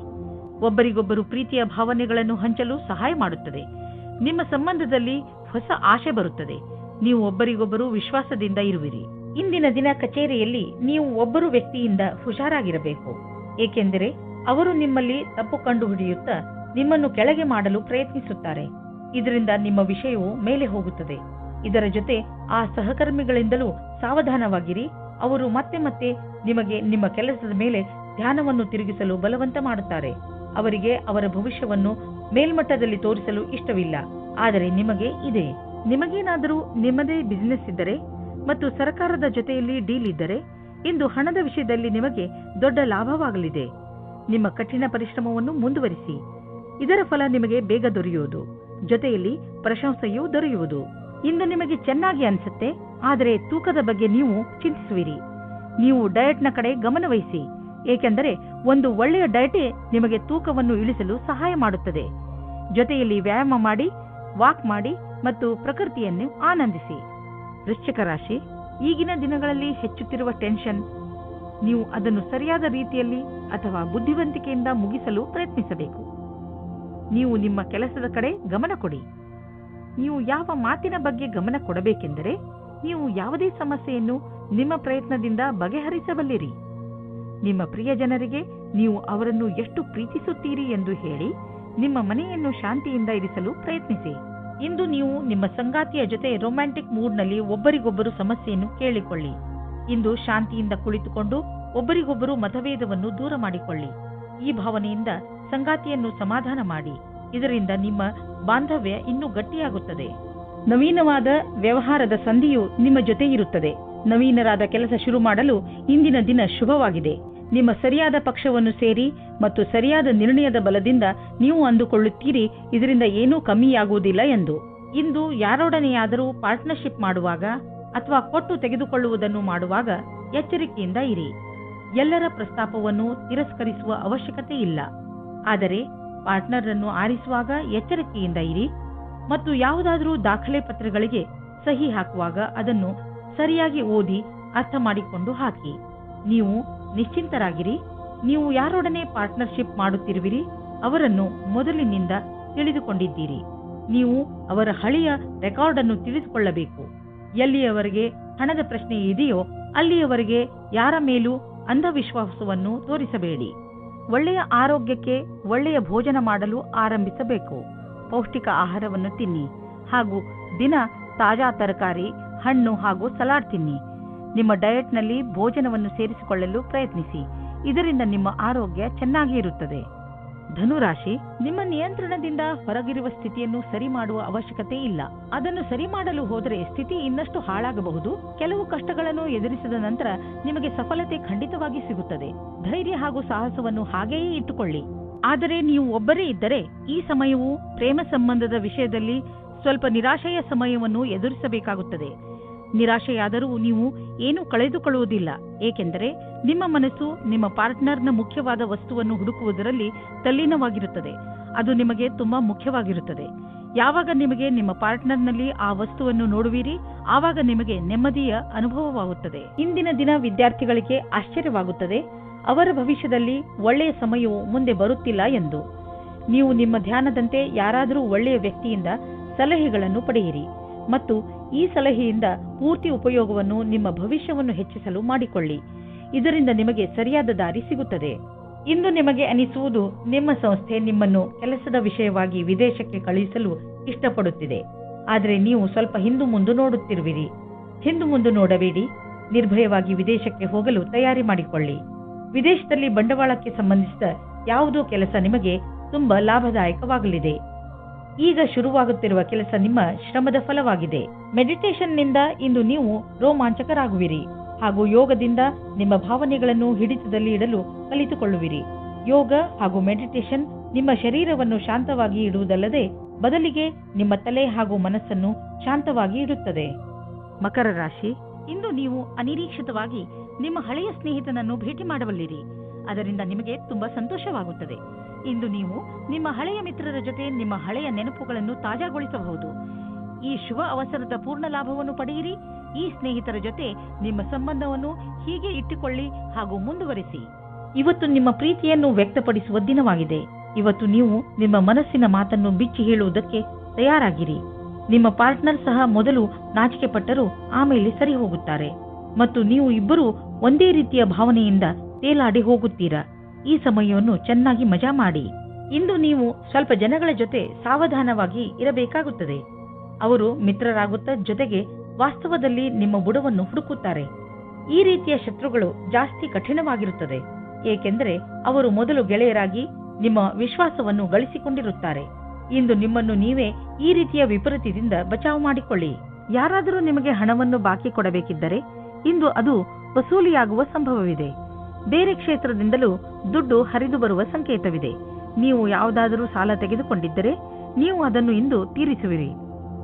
ಒಬ್ಬರಿಗೊಬ್ಬರು ಪ್ರೀತಿಯ ಭಾವನೆಗಳನ್ನು ಹಂಚಲು ಸಹಾಯ ಮಾಡುತ್ತದೆ. ನಿಮ್ಮ ಸಂಬಂಧದಲ್ಲಿ ಹೊಸ ಆಶೆ ಬರುತ್ತದೆ. ನೀವು ಒಬ್ಬರಿಗೊಬ್ಬರು ವಿಶ್ವಾಸದಿಂದ ಇರುವಿರಿ. ಇಂದಿನ ದಿನ ಕಚೇರಿಯಲ್ಲಿ ನೀವು ಒಬ್ಬರು ವ್ಯಕ್ತಿಯಿಂದ ಹುಷಾರಾಗಿರಬೇಕು, ಏಕೆಂದರೆ ಅವರು ನಿಮ್ಮಲ್ಲಿ ತಪ್ಪು ಕಂಡುಹಿಡಿಯುತ್ತಾ ನಿಮ್ಮನ್ನು ಕೆಳಗೆ ಮಾಡಲು ಪ್ರಯತ್ನಿಸುತ್ತಾರೆ. ಇದರಿಂದ ನಿಮ್ಮ ವಿಷಯವು ಮೇಲೆ ಹೋಗುತ್ತದೆ. ಇದರ ಜೊತೆ ಆ ಸಹಕರ್ಮಿಗಳಿಂದಲೂ ಸಾವಧಾನವಾಗಿರಿ. ಅವರು ಮತ್ತೆ ಮತ್ತೆ ನಿಮಗೆ ನಿಮ್ಮ ಕೆಲಸದ ಮೇಲೆ ಧ್ಯಾನವನ್ನು ತಿರುಗಿಸಲು ಬಲವಂತ ಮಾಡುತ್ತಾರೆ. ಅವರಿಗೆ ಅವರ ಭವಿಷ್ಯವನ್ನು ಮೇಲ್ಮಟ್ಟದಲ್ಲಿ ತೋರಿಸಲು ಇಷ್ಟವಿಲ್ಲ, ಆದರೆ ನಿಮಗೆ ಇದೆ. ನಿಮಗೇನಾದರೂ ನಿಮ್ಮದೇ ಬಿಸಿನೆಸ್ ಇದ್ದರೆ ಮತ್ತು ಸರ್ಕಾರದ ಜೊತೆಯಲ್ಲಿ ಡೀಲ್ ಇದ್ದರೆ ಇಂದು ಹಣದ ವಿಷಯದಲ್ಲಿ ನಿಮಗೆ ದೊಡ್ಡ ಲಾಭವಾಗಲಿದೆ. ನಿಮ್ಮ ಕಠಿಣ ಪರಿಶ್ರಮವನ್ನು ಮುಂದುವರಿಸಿ. ಇದರ ಫಲ ನಿಮಗೆ ಬೇಗ ದೊರೆಯುವುದು, ಜೊತೆಯಲ್ಲಿ ಪ್ರಶಂಸೆಯೂ ದೊರೆಯುವುದು. ಇಂದು ನಿಮಗೆ ಚೆನ್ನಾಗಿ ಅನಿಸುತ್ತೆ, ಆದರೆ ತೂಕದ ಬಗ್ಗೆ ನೀವು ಚಿಂತಿಸುವಿರಿ. ನೀವು ಡಯಟ್ನ ಕಡೆ ಗಮನವಹಿಸಿ, ಏಕೆಂದರೆ ಒಂದು ಒಳ್ಳೆಯ ಡಯಟೇ ನಿಮಗೆ ತೂಕವನ್ನು ಇಳಿಸಲು ಸಹಾಯ ಮಾಡುತ್ತದೆ. ಜೊತೆಯಲ್ಲಿ ವ್ಯಾಯಾಮ ಮಾಡಿ, ವಾಕ್ ಮಾಡಿ ಮತ್ತು ಪ್ರಕೃತಿಯನ್ನು ಆನಂದಿಸಿ. ವೃಶ್ಚಿಕ ರಾಶಿ, ಈಗಿನ ದಿನಗಳಲ್ಲಿ ಹೆಚ್ಚುತ್ತಿರುವ ಟೆನ್ಷನ್, ನೀವು ಅದನ್ನು ಸರಿಯಾದ ರೀತಿಯಲ್ಲಿ ಅಥವಾ ಬುದ್ಧಿವಂತಿಕೆಯಿಂದ ಮುಗಿಸಲು ಪ್ರಯತ್ನಿಸಬೇಕು. ನೀವು ನಿಮ್ಮ ಕೆಲಸದ ಕಡೆ ಗಮನ ಕೊಡಿ. ನೀವು ಯಾವ ಮಾತಿನ ಬಗ್ಗೆ ಗಮನ ಕೊಡಬೇಕೆಂದರೆ, ನೀವು ಯಾವುದೇ ಸಮಸ್ಯೆಯನ್ನು ನಿಮ್ಮ ಪ್ರಯತ್ನದಿಂದ ಬಗೆಹರಿಸಬಲ್ಲಿರಿ. ನಿಮ್ಮ ಪ್ರಿಯ ಜನರಿಗೆ ನೀವು ಅವರನ್ನು ಎಷ್ಟು ಪ್ರೀತಿಸುತ್ತೀರಿ ಎಂದು ಹೇಳಿ ನಿಮ್ಮ ಮನೆಯನ್ನು ಶಾಂತಿಯಿಂದ ಇರಿಸಲು ಪ್ರಯತ್ನಿಸಿ. ಇಂದು ನೀವು ನಿಮ್ಮ ಸಂಗಾತಿಯ ಜೊತೆ ರೊಮ್ಯಾಂಟಿಕ್ ಮೂಡ್ನಲ್ಲಿ ಒಬ್ಬರಿಗೊಬ್ಬರು ಸಮಸ್ಯೆಯನ್ನು ಕೇಳಿಕೊಳ್ಳಿ. ಇಂದು ಶಾಂತಿಯಿಂದ ಕುಳಿತುಕೊಂಡು ಒಬ್ಬರಿಗೊಬ್ಬರು ಮತಭೇದವನ್ನು ದೂರ ಮಾಡಿಕೊಳ್ಳಿ. ಈ ಭಾವನೆಯಿಂದ ಸಂಗಾತಿಯನ್ನು ಸಮಾಧಾನ ಮಾಡಿ. ಇದರಿಂದ ನಿಮ್ಮ ಬಾಂಧವ್ಯ ಇನ್ನೂ ಗಟ್ಟಿಯಾಗುತ್ತದೆ. ನವೀನವಾದ ವ್ಯವಹಾರದ ಸಂಧಿಯು ನಿಮ್ಮ ಜೊತೆ ಇರುತ್ತದೆ. ನವೀನರಾದ ಕೆಲಸ ಶುರು ಮಾಡಲು ಇಂದಿನ ದಿನ ಶುಭವಾಗಿದೆ. ನಿಮ್ಮ ಸರಿಯಾದ ಪಕ್ಷವನ್ನು ಸೇರಿ ಮತ್ತು ಸರಿಯಾದ ನಿರ್ಣಯದ ಬಲದಿಂದ ನೀವು ಅಂದುಕೊಳ್ಳುತ್ತೀರಿ ಇದರಿಂದ ಏನೂ ಕಮ್ಮಿಯಾಗುವುದಿಲ್ಲ ಎಂದು. ಇಂದು ಯಾರೊಡನೆಯಾದರೂ ಪಾರ್ಟ್ನರ್ಶಿಪ್ ಮಾಡುವಾಗ ಅಥವಾ ಕೊಟ್ಟು ತೆಗೆದುಕೊಳ್ಳುವುದನ್ನು ಮಾಡುವಾಗ ಎಚ್ಚರಿಕೆಯಿಂದ ಇರಿ. ಎಲ್ಲರ ಪ್ರಸ್ತಾಪವನ್ನು ತಿರಸ್ಕರಿಸುವ ಅವಶ್ಯಕತೆ ಇಲ್ಲ, ಆದರೆ ಪಾರ್ಟ್ನರ್ ಅನ್ನು ಆರಿಸುವಾಗ ಎಚ್ಚರಿಕೆಯಿಂದ ಇರಿ ಮತ್ತು ಯಾವುದಾದರೂ ದಾಖಲೆ ಪತ್ರಗಳಿಗೆ ಸಹಿ ಹಾಕುವಾಗ ಅದನ್ನು ಸರಿಯಾಗಿ ಓದಿ ಅರ್ಥ ಮಾಡಿಕೊಂಡು ಹಾಕಿ. ನೀವು ನಿಶ್ಚಿಂತರಾಗಿರಿ. ನೀವು ಯಾರೊಡನೆ ಪಾರ್ಟ್ನರ್ಶಿಪ್ ಮಾಡುತ್ತಿರುವಿರಿ ಅವರನ್ನು ಮೊದಲಿನಿಂದ ತಿಳಿದುಕೊಂಡಿದ್ದೀರಿ. ನೀವು ಅವರ ಹಳೆಯ ರೆಕಾರ್ಡ್ ಅನ್ನು ತಿಳಿದುಕೊಳ್ಳಬೇಕು. ಎಲ್ಲಿಯವರೆಗೆ ಹಣದ ಪ್ರಶ್ನೆ ಇದೆಯೋ ಅಲ್ಲಿಯವರೆಗೆ ಯಾರ ಮೇಲೂ ಅಂಧವಿಶ್ವಾಸವನ್ನು ತೋರಿಸಬೇಡಿ. ಒಳ್ಳೆಯ ಆರೋಗ್ಯಕ್ಕೆ ಒಳ್ಳೆಯ ಭೋಜನ ಮಾಡಲು ಆರಂಭಿಸಬೇಕು. ಪೌಷ್ಟಿಕ ಆಹಾರವನ್ನು ತಿನ್ನಿ ಹಾಗೂ ದಿನ ತಾಜಾ ತರಕಾರಿ, ಹಣ್ಣು ಹಾಗೂ ಸಲಾಡ್ ತಿನ್ನಿ. ನಿಮ್ಮ ಡಯಟ್ನಲ್ಲಿ ಭೋಜನವನ್ನು ಸೇರಿಸಿಕೊಳ್ಳಲು ಪ್ರಯತ್ನಿಸಿ. ಇದರಿಂದ ನಿಮ್ಮ ಆರೋಗ್ಯ ಚೆನ್ನಾಗಿ ಇರುತ್ತದೆ. ಧನುರಾಶಿ, ನಿಮ್ಮ ನಿಯಂತ್ರಣದಿಂದ ಹೊರಗಿರುವ ಸ್ಥಿತಿಯನ್ನು ಸರಿ ಮಾಡುವ ಅವಶ್ಯಕತೆ ಇಲ್ಲ. ಅದನ್ನು ಸರಿ ಮಾಡಲು ಹೋದರೆ ಸ್ಥಿತಿ ಇನ್ನಷ್ಟು ಹಾಳಾಗಬಹುದು. ಕೆಲವು ಕಷ್ಟಗಳನ್ನು ಎದುರಿಸಿದ ನಂತರ ನಿಮಗೆ ಸಫಲತೆ ಖಂಡಿತವಾಗಿ ಸಿಗುತ್ತದೆ. ಧೈರ್ಯ ಹಾಗೂ ಸಾಹಸವನ್ನು ಹಾಗೆಯೇ ಇಟ್ಟುಕೊಳ್ಳಿ. ಆದರೆ ನೀವು ಒಬ್ಬರೇ ಇದ್ದರೆ ಈ ಸಮಯವು ಪ್ರೇಮ ಸಂಬಂಧದ ವಿಷಯದಲ್ಲಿ ಸ್ವಲ್ಪ ನಿರಾಶೆಯ ಸಮಯವನ್ನು ಎದುರಿಸಬೇಕಾಗುತ್ತದೆ. ನಿರಾಶೆಯಾದರೂ ನೀವು ಏನೂ ಕಳೆದುಕೊಳ್ಳುವುದಿಲ್ಲ, ಏಕೆಂದರೆ ನಿಮ್ಮ ಮನಸ್ಸು ನಿಮ್ಮ ಪಾರ್ಟ್ನರ್ನ ಮುಖ್ಯವಾದ ವಸ್ತುವನ್ನು ಹುಡುಕುವುದರಲ್ಲಿ ತಲ್ಲೀನವಾಗಿರುತ್ತದೆ. ಅದು ನಿಮಗೆ ತುಂಬಾ ಮುಖ್ಯವಾಗಿರುತ್ತದೆ. ಯಾವಾಗ ನಿಮಗೆ ನಿಮ್ಮ ಪಾರ್ಟ್ನರ್ನಲ್ಲಿ ಆ ವಸ್ತುವನ್ನು ನೋಡುವಿರಿ ಆವಾಗ ನಿಮಗೆ ನೆಮ್ಮದಿಯ ಅನುಭವವಾಗುತ್ತದೆ. ಇಂದಿನ ದಿನ ವಿದ್ಯಾರ್ಥಿಗಳಿಗೆ ಆಶ್ಚರ್ಯವಾಗುತ್ತದೆ ಅವರ ಭವಿಷ್ಯದಲ್ಲಿ ಒಳ್ಳೆಯ ಸಮಯವು ಮುಂದೆ ಬರುತ್ತಿಲ್ಲ ಎಂದು. ನೀವು ನಿಮ್ಮ ಧ್ಯಾನದಂತೆ ಯಾರಾದರೂ ಒಳ್ಳೆಯ ವ್ಯಕ್ತಿಯಿಂದ ಸಲಹೆಗಳನ್ನು ಪಡೆಯಿರಿ ಮತ್ತು ಈ ಸಲಹೆಯಿಂದ ಪೂರ್ತಿ ಉಪಯೋಗವನ್ನು ನಿಮ್ಮ ಭವಿಷ್ಯವನ್ನು ಹೆಚ್ಚಿಸಲು ಮಾಡಿಕೊಳ್ಳಿ. ಇದರಿಂದ ನಿಮಗೆ ಸರಿಯಾದ ದಾರಿ ಸಿಗುತ್ತದೆ. ಇಂದು ನಿಮಗೆ ಅನಿಸುವುದು ನಿಮ್ಮ ಸಂಸ್ಥೆ ನಿಮ್ಮನ್ನು ಕೆಲಸದ ವಿಷಯವಾಗಿ ವಿದೇಶಕ್ಕೆ ಕಳುಹಿಸಲು ಇಷ್ಟಪಡುತ್ತಿದೆ. ಆದರೆ ನೀವು ಸ್ವಲ್ಪ ಹಿಂದು ಮುಂದು ನೋಡುತ್ತಿರುವಿರಿ. ಹಿಂದು ಮುಂದು ನೋಡಬೇಡಿ. ನಿರ್ಭಯವಾಗಿ ವಿದೇಶಕ್ಕೆ ಹೋಗಲು ತಯಾರಿ ಮಾಡಿಕೊಳ್ಳಿ. ವಿದೇಶದಲ್ಲಿ ಬಂಡವಾಳಕ್ಕೆ ಸಂಬಂಧಿಸಿದ ಯಾವುದೋ ಕೆಲಸ ನಿಮಗೆ ತುಂಬಾ ಲಾಭದಾಯಕವಾಗಲಿದೆ. ಈಗ ಶುರುವಾಗುತ್ತಿರುವ ಕೆಲಸ ನಿಮ್ಮ ಶ್ರಮದ ಫಲವಾಗಿದೆ. ಮೆಡಿಟೇಷನ್ನಿಂದ ಇಂದು ನೀವು ರೋಮಾಂಚಕರಾಗುವಿರಿ ಹಾಗೂ ಯೋಗದಿಂದ ನಿಮ್ಮ ಭಾವನೆಗಳನ್ನು ಹಿಡಿತದಲ್ಲಿ ಇಡಲು ಕಲಿತುಕೊಳ್ಳುವಿರಿ. ಯೋಗ ಹಾಗೂ ಮೆಡಿಟೇಷನ್ ನಿಮ್ಮ ಶರೀರವನ್ನು ಶಾಂತವಾಗಿ ಇಡುವುದಲ್ಲದೆ ಬದಲಿಗೆ ನಿಮ್ಮ ತಲೆ ಹಾಗೂ ಮನಸ್ಸನ್ನು ಶಾಂತವಾಗಿ ಇಡುತ್ತದೆ. ಮಕರ ರಾಶಿ, ಇಂದು ನೀವು ಅನಿರೀಕ್ಷಿತವಾಗಿ ನಿಮ್ಮ ಹಳೆಯ ಸ್ನೇಹಿತನನ್ನು ಭೇಟಿ ಮಾಡಬಲ್ಲಿರಿ. ಅದರಿಂದ ನಿಮಗೆ ತುಂಬಾ ಸಂತೋಷವಾಗುತ್ತದೆ. ಇಂದು ನೀವು ನಿಮ್ಮ ಹಳೆಯ ಮಿತ್ರರ ಜೊತೆ ನಿಮ್ಮ ಹಳೆಯ ನೆನಪುಗಳನ್ನು ತಾಜಾಗೊಳಿಸಬಹುದು. ಈ ಶುಭ ಅವಸರದ ಪೂರ್ಣ ಲಾಭವನ್ನು ಪಡೆಯಿರಿ. ಈ ಸ್ನೇಹಿತರ ಜೊತೆ ನಿಮ್ಮ ಸಂಬಂಧವನ್ನು ಹೀಗೆ ಇಟ್ಟುಕೊಳ್ಳಿ ಹಾಗೂ ಮುಂದುವರಿಸಿ. ಇವತ್ತು ನಿಮ್ಮ ಪ್ರೀತಿಯನ್ನು ವ್ಯಕ್ತಪಡಿಸುವ ದಿನವಾಗಿದೆ. ಇವತ್ತು ನೀವು ನಿಮ್ಮ ಮನಸ್ಸಿನ ಮಾತನ್ನು ಬಿಚ್ಚಿ ಹೇಳುವುದಕ್ಕೆ ತಯಾರಾಗಿರಿ. ನಿಮ್ಮ ಪಾರ್ಟ್ನರ್ ಸಹ ಮೊದಲು ನಾಚಿಕೆ ಪಟ್ಟರೂ ಆಮೇಲೆ ಸರಿ ಹೋಗುತ್ತಾರೆ ಮತ್ತು ನೀವು ಇಬ್ಬರೂ ಒಂದೇ ರೀತಿಯ ಭಾವನೆಯಿಂದ ತೇಲಾಡಿ ಹೋಗುತ್ತೀರಾ. ಈ ಸಮಯವನ್ನು ಚೆನ್ನಾಗಿ ಮಜಾ ಮಾಡಿ. ಇಂದು ನೀವು ಸ್ವಲ್ಪ ಜನಗಳ ಜೊತೆ ಸಾವಧಾನವಾಗಿ ಇರಬೇಕಾಗುತ್ತದೆ. ಅವರು ಮಿತ್ರರಾಗುತ್ತಾ ಜೊತೆಗೆ ವಾಸ್ತವದಲ್ಲಿ ನಿಮ್ಮ ಬುಡವನ್ನು ಹುಡುಕುತ್ತಾರೆ. ಈ ರೀತಿಯ ಶತ್ರುಗಳು ಜಾಸ್ತಿ ಕಠಿಣವಾಗಿರುತ್ತದೆ, ಏಕೆಂದರೆ ಅವರು ಮೊದಲು ಗೆಳೆಯರಾಗಿ ನಿಮ್ಮ ವಿಶ್ವಾಸವನ್ನು ಗಳಿಸಿಕೊಂಡಿರುತ್ತಾರೆ. ಇಂದು ನಿಮ್ಮನ್ನು ನೀವೇ ಈ ರೀತಿಯ ವಿಪರೀತದಿಂದ ಬಚಾವ್ ಮಾಡಿಕೊಳ್ಳಿ. ಯಾರಾದರೂ ನಿಮಗೆ ಹಣವನ್ನು ಬಾಕಿ ಕೊಡಬೇಕಿದ್ದರೆ ಇಂದು ಅದು ವಸೂಲಿಯಾಗುವ ಸಂಭವವಿದೆ. ಬೇರೆ ಕ್ಷೇತ್ರದಿಂದಲೂ ದುಡ್ಡು ಹರಿದು ಬರುವ ಸಂಕೇತವಿದೆ. ನೀವು ಯಾವುದಾದರೂ ಸಾಲ ತೆಗೆದುಕೊಂಡಿದ್ದರೆ ನೀವು ಅದನ್ನು ಇಂದು ತೀರಿಸುವಿರಿ.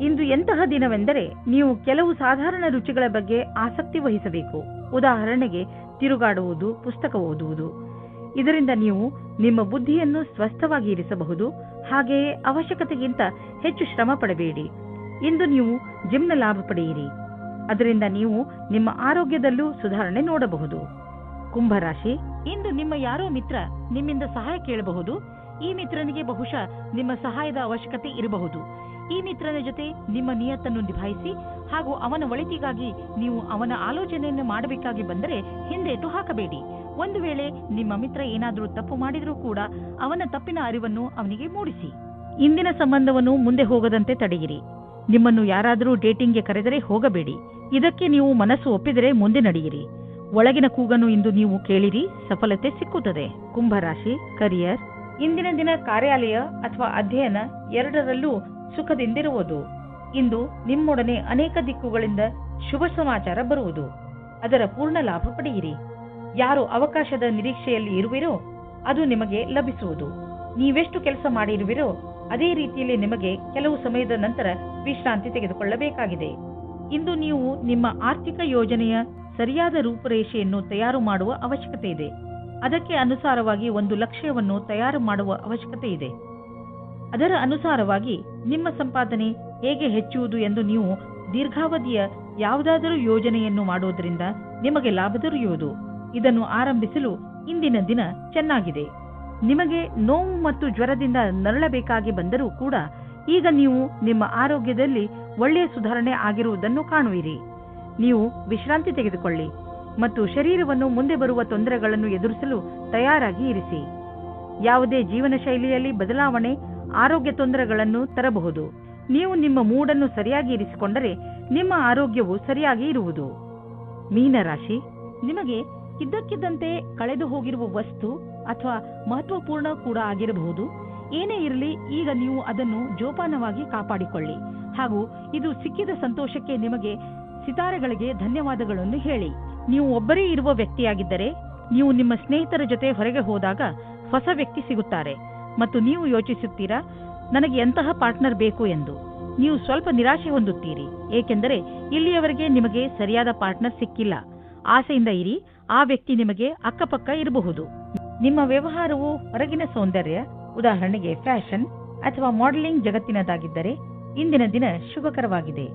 ಇಂದು ಎಂತಹ ದಿನವೆಂದರೆ ನೀವು ಕೆಲವು ಸಾಧಾರಣ ರುಚಿಗಳ ಬಗ್ಗೆ ಆಸಕ್ತಿ ವಹಿಸಬೇಕು. ಉದಾಹರಣೆಗೆ ತಿರುಗಾಡುವುದು, ಪುಸ್ತಕ ಓದುವುದು. ಇದರಿಂದ ನೀವು ನಿಮ್ಮ ಬುದ್ಧಿಯನ್ನು ಸ್ವಸ್ಥವಾಗಿ ಇರಿಸಬಹುದು. ಹಾಗೆಯೇ ಅವಶ್ಯಕತೆಗಿಂತ ಹೆಚ್ಚು ಶ್ರಮ ಪಡಬೇಡಿ. ಇಂದು ನೀವು ಜಿಮ್ನ ಲಾಭ ಪಡೆಯಿರಿ. ಅದರಿಂದ ನೀವು ನಿಮ್ಮ ಆರೋಗ್ಯದಲ್ಲೂ ಸುಧಾರಣೆ ನೋಡಬಹುದು. ಕುಂಭರಾಶಿ, ಇಂದು ನಿಮ್ಮ ಯಾರೋ ಮಿತ್ರ ನಿಮ್ಮಿಂದ ಸಹಾಯ ಕೇಳಬಹುದು. ಈ ಮಿತ್ರನಿಗೆ ಬಹುಶಃ ನಿಮ್ಮ ಸಹಾಯದ ಅವಶ್ಯಕತೆ ಇರಬಹುದು. ಈ ಮಿತ್ರನ ಜೊತೆ ನಿಮ್ಮ ನಿಯತ್ತನ್ನು ನಿಭಾಯಿಸಿ ಹಾಗೂ ಅವನ ಒಳಿತಿಗಾಗಿ ನೀವು ಅವನ ಆಲೋಚನೆಯನ್ನು ಮಾಡಬೇಕಾಗಿ ಬಂದರೆ ಹಿಂದೇಟು ಹಾಕಬೇಡಿ. ಒಂದು ವೇಳೆ ನಿಮ್ಮ ಮಿತ್ರ ಏನಾದರೂ ತಪ್ಪು ಮಾಡಿದರೂ ಕೂಡ ಅವನ ತಪ್ಪಿನ ಅರಿವನ್ನು ಅವನಿಗೆ ಮೂಡಿಸಿ. ಇಂದಿನ ಸಂಬಂಧವನ್ನು ಮುಂದೆ ಹೋಗದಂತೆ ತಡೆಯಿರಿ. ನಿಮ್ಮನ್ನು ಯಾರಾದರೂ ಡೇಟಿಂಗ್ಗೆ ಕರೆದರೆ ಹೋಗಬೇಡಿ. ಇದಕ್ಕೆ ನೀವು ಮನಸ್ಸು ಒಪ್ಪಿದರೆ ಮುಂದೆ ನಡೆಯಿರಿ. ಒಳಗಿನ ಕೂಗನ್ನು ಇಂದು ನೀವು ಕೇಳಿರಿ, ಸಫಲತೆ ಸಿಕ್ಕುತ್ತದೆ. ಕುಂಭರಾಶಿ, ಕರಿಯರ್. ಇಂದಿನ ದಿನ ಕಾರ್ಯಾಲಯ ಅಥವಾ ಅಧ್ಯಯನ ಎರಡರಲ್ಲೂ ಸುಖದಿಂದಿರುವುದು. ಇಂದು ನಿಮ್ಮೊಡನೆ ಅನೇಕ ದಿಕ್ಕುಗಳಿಂದ ಶುಭ ಸಮಾಚಾರ ಬರುವುದು. ಅದರ ಪೂರ್ಣ ಲಾಭ ಪಡೆಯಿರಿ. ಯಾರು ಅವಕಾಶದ ನಿರೀಕ್ಷೆಯಲ್ಲಿ ಇರುವಿರೋ ಅದು ನಿಮಗೆ ಲಭಿಸುವುದು. ನೀವೆಷ್ಟು ಕೆಲಸ ಮಾಡಿರುವಿರೋ ಅದೇ ರೀತಿಯಲ್ಲಿ ನಿಮಗೆ ಕೆಲವು ಸಮಯದ ನಂತರ ವಿಶ್ರಾಂತಿ ತೆಗೆದುಕೊಳ್ಳಬೇಕಾಗಿದೆ. ಇಂದು ನೀವು ನಿಮ್ಮ ಆರ್ಥಿಕ ಯೋಜನೆಯ ಸರಿಯಾದ ರೂಪುರೇಷೆಯನ್ನು ತಯಾರು ಮಾಡುವ ಅವಶ್ಯಕತೆ ಇದೆ. ಅದಕ್ಕೆ ಅನುಸಾರವಾಗಿ ಒಂದು ಲಕ್ಷ್ಯವನ್ನು ತಯಾರು ಮಾಡುವ ಅವಶ್ಯಕತೆ ಇದೆ. ಅದರ ಅನುಸಾರವಾಗಿ ನಿಮ್ಮ ಸಂಪಾದನೆ ಹೇಗೆ ಹೆಚ್ಚುವುದು ಎಂದು ನೀವು ದೀರ್ಘಾವಧಿಯ ಯಾವುದಾದರೂ ಯೋಜನೆಯನ್ನು ಮಾಡುವುದರಿಂದ ನಿಮಗೆ ಲಾಭ ದೊರೆಯುವುದು. ಇದನ್ನು ಆರಂಭಿಸಲು ಇಂದಿನ ದಿನ ಚೆನ್ನಾಗಿದೆ. ನಿಮಗೆ ನೋವು ಮತ್ತು ಜ್ವರದಿಂದ ನರಳಬೇಕಾಗಿ ಬಂದರೂ ಕೂಡ ಈಗ ನೀವು ನಿಮ್ಮ ಆರೋಗ್ಯದಲ್ಲಿ ಒಳ್ಳೆಯ ಸುಧಾರಣೆ ಆಗಿರುವುದನ್ನು ಕಾಣುವಿರಿ. ನೀವು ವಿಶ್ರಾಂತಿ ತೆಗೆದುಕೊಳ್ಳಿ ಮತ್ತು ಶರೀರವನ್ನು ಮುಂದೆ ಬರುವ ತೊಂದರೆಗಳನ್ನು ಎದುರಿಸಲು ತಯಾರಾಗಿ ಇರಿಸಿ. ಯಾವುದೇ ಜೀವನ ಶೈಲಿಯಲ್ಲಿ ಬದಲಾವಣೆ ಆರೋಗ್ಯ ತೊಂದರೆಗಳನ್ನು ತರಬಹುದು. ನೀವು ನಿಮ್ಮ ಮೂಡನ್ನು ಸರಿಯಾಗಿ ಇರಿಸಿಕೊಂಡರೆ ನಿಮ್ಮ ಆರೋಗ್ಯವು ಸರಿಯಾಗಿ ಇರುವುದು. ಮೀನರಾಶಿ, ನಿಮಗೆ ಇದ್ದಕ್ಕಿದ್ದಂತೆ ಕಳೆದು ಹೋಗಿರುವ ವಸ್ತು ಅಥವಾ ಮಹತ್ವಪೂರ್ಣ ಕೂಡ ಆಗಿರಬಹುದು. ಏನೇ ಇರಲಿ, ಈಗ ನೀವು ಅದನ್ನು ಜೋಪಾನವಾಗಿ ಕಾಪಾಡಿಕೊಳ್ಳಿ ಹಾಗೂ ಇದು ಸಿಕ್ಕಿದ ಸಂತೋಷಕ್ಕೆ ನಿಮಗೆ ಸಿತಾರೆಗಳಿಗೆ ಧನ್ಯವಾದಗಳನ್ನು ಹೇಳಿ. ನೀವು ಒಬ್ಬರೇ ಇರುವ ವ್ಯಕ್ತಿಯಾಗಿದ್ದರೆ ನೀವು ನಿಮ್ಮ ಸ್ನೇಹಿತರ ಜೊತೆ ಹೊರಗೆ ಹೋದಾಗ ಹೊಸ ವ್ಯಕ್ತಿ ಸಿಗುತ್ತಾರೆ ಮತ್ತು ನೀವು ಯೋಚಿಸುತ್ತೀರಾ, ನನಗೆ ಎಂತಹ ಪಾರ್ಟ್ನರ್ ಬೇಕು ಎಂದು. ನೀವು ಸ್ವಲ್ಪ ನಿರಾಶೆ ಹೊಂದುತ್ತೀರಿ, ಏಕೆಂದರೆ ಇಲ್ಲಿಯವರೆಗೆ ನಿಮಗೆ ಸರಿಯಾದ ಪಾರ್ಟ್ನರ್ ಸಿಕ್ಕಿಲ್ಲ. ಆಸೆಯಿಂದ ಇರಿ, ಆ ವ್ಯಕ್ತಿ ನಿಮಗೆ ಅಕ್ಕಪಕ್ಕ ಇರಬಹುದು. ನಿಮ್ಮ ವ್ಯವಹಾರವು ಹೊರಗಿನ ಸೌಂದರ್ಯ, ಉದಾಹರಣೆಗೆ ಫ್ಯಾಷನ್ ಅಥವಾ ಮಾಡೆಲಿಂಗ್ ಜಗತ್ತಿನದಾಗಿದ್ದರೆ ಇಂದಿನ ದಿನ ಶುಭಕರವಾಗಿದೆ.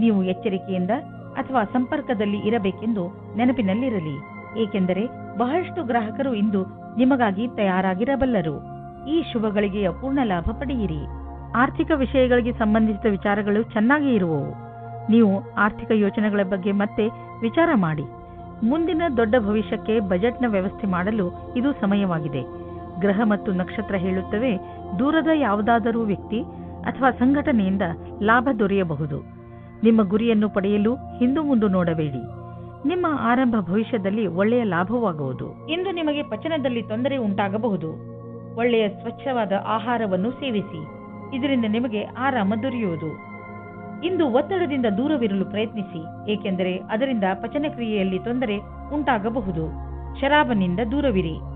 ನೀವು ಎಚ್ಚರಿಕೆಯಿಂದ ಅಥವಾ ಸಂಪರ್ಕದಲ್ಲಿ ಇರಬೇಕೆಂದು ನೆನಪಿನಲ್ಲಿರಲಿ, ಏಕೆಂದರೆ ಬಹಳಷ್ಟು ಗ್ರಾಹಕರು ಇಂದು ನಿಮಗಾಗಿ ತಯಾರಾಗಿರಬಲ್ಲರು. ಈ ಶುಭಗಳಿಗೆಯ ಪೂರ್ಣ ಲಾಭ ಪಡೆಯಿರಿ. ಆರ್ಥಿಕ ವಿಷಯಗಳಿಗೆ ಸಂಬಂಧಿಸಿದ ವಿಚಾರಗಳು ಚೆನ್ನಾಗಿ ಇರುವವು. ನೀವು ಆರ್ಥಿಕ ಯೋಚನೆಗಳ ಬಗ್ಗೆ ಮತ್ತೆ ವಿಚಾರ ಮಾಡಿ. ಮುಂದಿನ ದೊಡ್ಡ ಭವಿಷ್ಯಕ್ಕೆ ಬಜೆಟ್ನ ವ್ಯವಸ್ಥೆ ಮಾಡಲು ಇದು ಸಮಯವಾಗಿದೆ. ಗ್ರಹ ಮತ್ತು ನಕ್ಷತ್ರ ಹೇಳುತ್ತವೆ, ದೂರದ ಯಾವುದಾದರೂ ವ್ಯಕ್ತಿ ಅಥವಾ ಸಂಘಟನೆಯಿಂದ ಲಾಭ ದೊರೆಯಬಹುದು. ನಿಮ್ಮ ಗುರಿಯನ್ನು ಪಡೆಯಲು ಹಿಂದು ಮುಂದು ನೋಡಬೇಡಿ. ನಿಮ್ಮ ಆರಂಭ ಭವಿಷ್ಯದಲ್ಲಿ ಒಳ್ಳೆಯ ಲಾಭವಾಗುವುದು. ಇಂದು ನಿಮಗೆ ಪಚನದಲ್ಲಿ ತೊಂದರೆ ಉಂಟಾಗಬಹುದು. ಒಳ್ಳೆಯ ಸ್ವಚ್ಛವಾದ ಆಹಾರವನ್ನು ಸೇವಿಸಿ, ಇದರಿಂದ ನಿಮಗೆ ಆರಾಮ ದೊರೆಯುವುದು. ಇಂದು ಒತ್ತಡದಿಂದ ದೂರವಿರಲು ಪ್ರಯತ್ನಿಸಿ, ಏಕೆಂದರೆ ಅದರಿಂದ ಪಚನಕ್ರಿಯೆಯಲ್ಲಿ ತೊಂದರೆ ಉಂಟಾಗಬಹುದು. ಶರಾಬನಿಂದ ದೂರವಿರಿ.